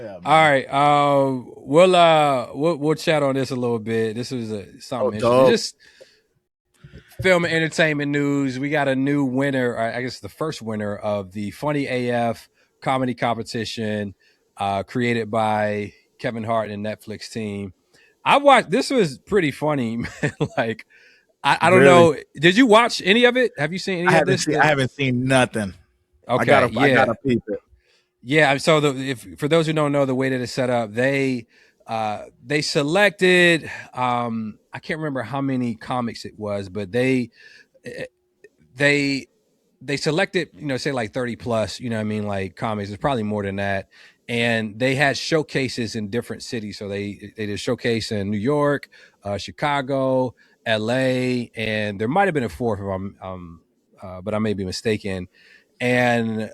Yeah, All man. right. We'll chat on this a little bit. This was Oh, something interesting. dope. Just film and entertainment news. We got a new winner. Or I guess the first winner of the Funny AF comedy competition, created by Kevin Hart and Netflix team. I watched. This was pretty funny, man. Like I don't Really? know. Did you watch any of it? Have you seen I any of haven't this? seen. I haven't seen nothing. Okay. I Yeah. gotta peep it. Yeah, so if for those who don't know the way that it's set up, they selected, I can't remember how many comics it was, but eh, they they selected, say like 30 plus, you know what I mean, like comics. It's probably more than that. And they had showcases in different cities. So they did showcase in New York, Chicago, LA, and there might have been a fourth if but I may be mistaken. And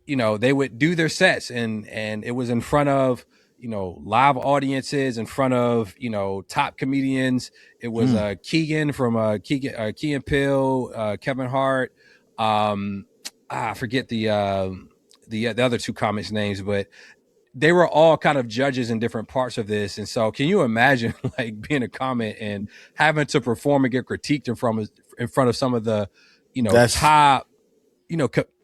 they would do their sets, and it was in front of live audiences, in front of top comedians. It was Mm. Keegan from Key and Peele, Kevin Hart. um I forget the other two comics names, but they were all kind of judges in different parts of this. And so can you imagine like being a comic and having to perform and get critiqued in front of some of the That's top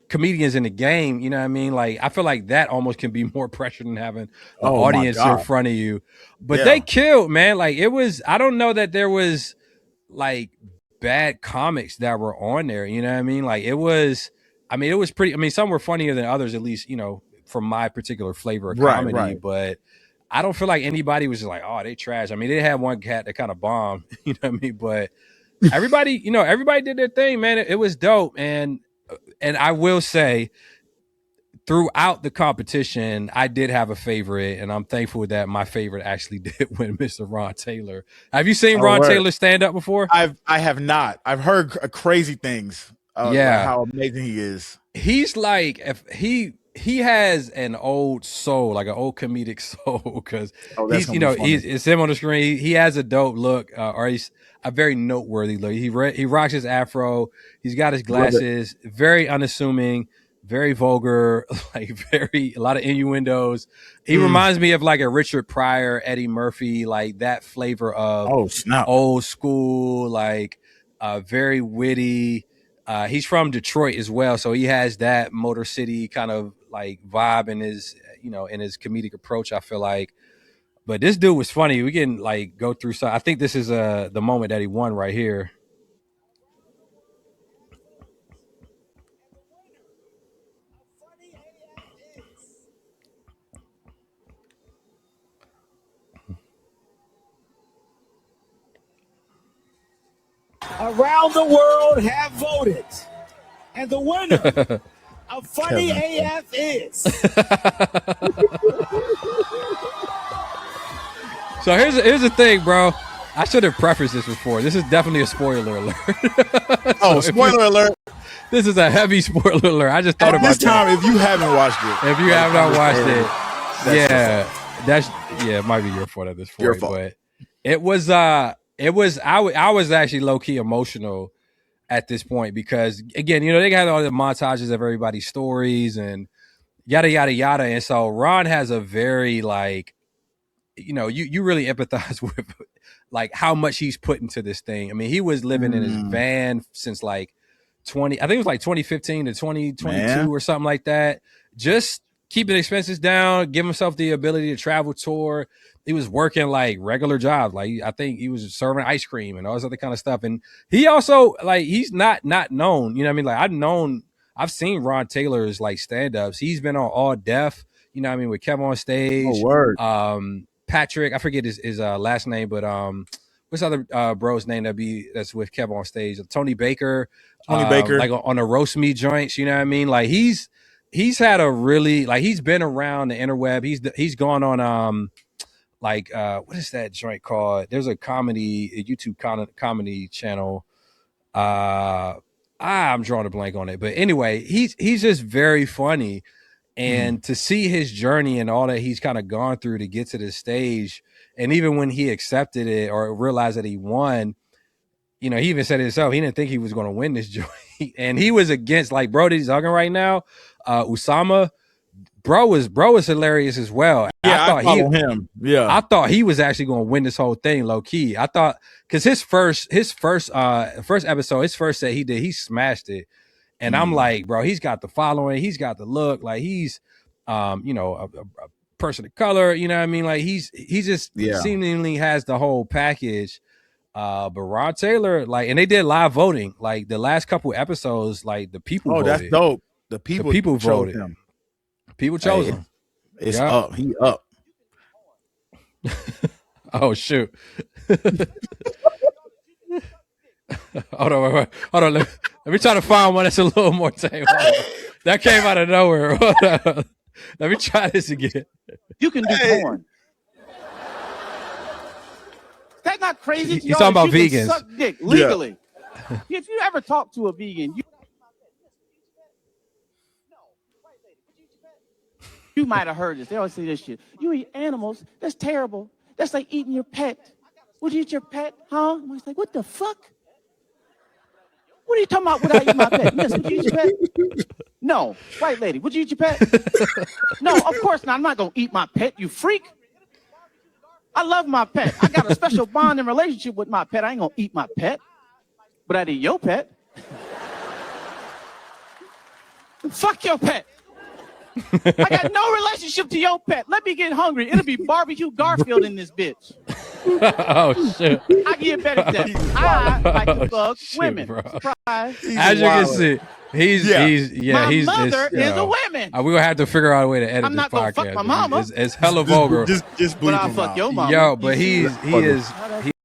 comedians in the game? You know what I mean? Like I feel like that almost can be more pressure than having the oh my audience in god. front of you. But they Yeah. killed, man. Like it was, I don't know that there was like bad comics that were on there. You know what I mean? Like it was, I mean, it was pretty, I mean, some were funnier than others, at least, from my particular flavor of Right. comedy. Right. But I don't feel like anybody was just like, oh, they trash. I mean, they had one cat that kind of bombed, you know what I mean? But everybody did their thing, man. It was dope. And I will say, throughout the competition, I did have a favorite, and I'm thankful that my favorite actually did win, Mr. Ron Taylor. Have you seen Oh, Ron word. Taylor stand up before? I have not. I've heard crazy things. Like Yeah, how amazing he is. he's like, if he has an old soul, like an old comedic soul, because Oh, that's gonna be funny. he's it's him on the screen. He has a dope look, or he's a very noteworthy look. He rocks his afro. He's got his Love it. glasses. Very unassuming, very vulgar, like very a lot of innuendos. He Mm. reminds me of like a Richard Pryor, Eddie Murphy, like that flavor of Oh snap. old school, like very witty. He's from Detroit as well, so he has that Motor City kind of like vibe in his, in his comedic approach, I feel like. But this dude was funny. We can like go through some. I think this is the moment that he won right here. Around the world have voted. And the winner of Funny Kevin. AF is. So here's the thing, bro. I should have prefaced this before. This is definitely a spoiler alert. Oh, So spoiler alert. this is a heavy spoiler alert. I just thought At this about that. time, if you haven't watched it, If you by the have time not this watched airs, it, that's your fault. it might be your fault at this Your point. fault. But I was actually low key emotional at this point because again, they got all the montages of everybody's stories and yada yada yada. And so Ron has a very like, you really empathize with like how much he's put into this thing. I mean, he was living in his Mm, van since like 20, I think it was like 2015 to man. 2022 or something like that. Just keeping expenses down, give himself the ability to travel tour. He was working like regular jobs. Like I think he was serving ice cream and all this other kind of stuff. And he also like he's not known. You know what I mean? Like I've seen Ron Taylor's like stand-ups. He's been on All Def, you know what I mean, with Kevin on Oh, stage. word. Patrick, I forget his last name, but what's the other bro's name that's with Kev on stage? Tony Baker, Tony Baker. like on the roast meat joints. You know what I mean? Like he's had a really like he's been around the interweb. He's gone on like what is that joint called? There's a YouTube comedy channel. I'm drawing a blank on it, but anyway, he's just very funny. Mm. And to see his journey and all that he's kind of gone through to get to this stage, and even when he accepted it or realized that he won, he even said it himself, he didn't think he was going to win this joint. And he was against like bro that he's talking right now, Usama. bro was hilarious as well. Yeah, I thought follow him. Yeah, I thought he was actually going to win this whole thing, low key. I thought because his first episode, his first set he did, he smashed it, and I'm like, bro, he's got the following, he's got the look, like he's, you know, a person of color, you know what I mean? Like he just seemingly has the whole package. But Rod Taylor, like, and they did live voting, like the last couple episodes, like the people voted. That's dope. The people voted. Him. People chose him. It's up. He up. Oh shoot. Hold on. Let me try to find one that's a little more tame. That came out of nowhere. Let me try this again. You can do porn. That's not crazy. He's talking about vegans. Can suck dick legally. Yeah. If you ever talk to a vegan, you might have heard this. They always say this shit. You eat animals. That's terrible. That's like eating your pet. Would you eat your pet? Huh? I was like, what the fuck? What are you talking about? Would I eat my pet? Yes, would you eat your pet? No. White lady, would you eat your pet? No, of course not. I'm not going to eat my pet, you freak. I love my pet. I got a special bond and relationship with my pet. I ain't gonna eat my pet, but I'd eat your pet. Fuck your pet. I got no relationship to your pet. Let me get hungry. It'll be barbecue Garfield in this bitch. Oh shit! I get better than that. I like to fuck women. Surprise. As you can see, he's my mother is a woman. We gonna have to figure out a way to edit I'm this not gonna podcast. fuck my mama. It's hella vulgar. Just but I'll fuck your mama. Yo, but he is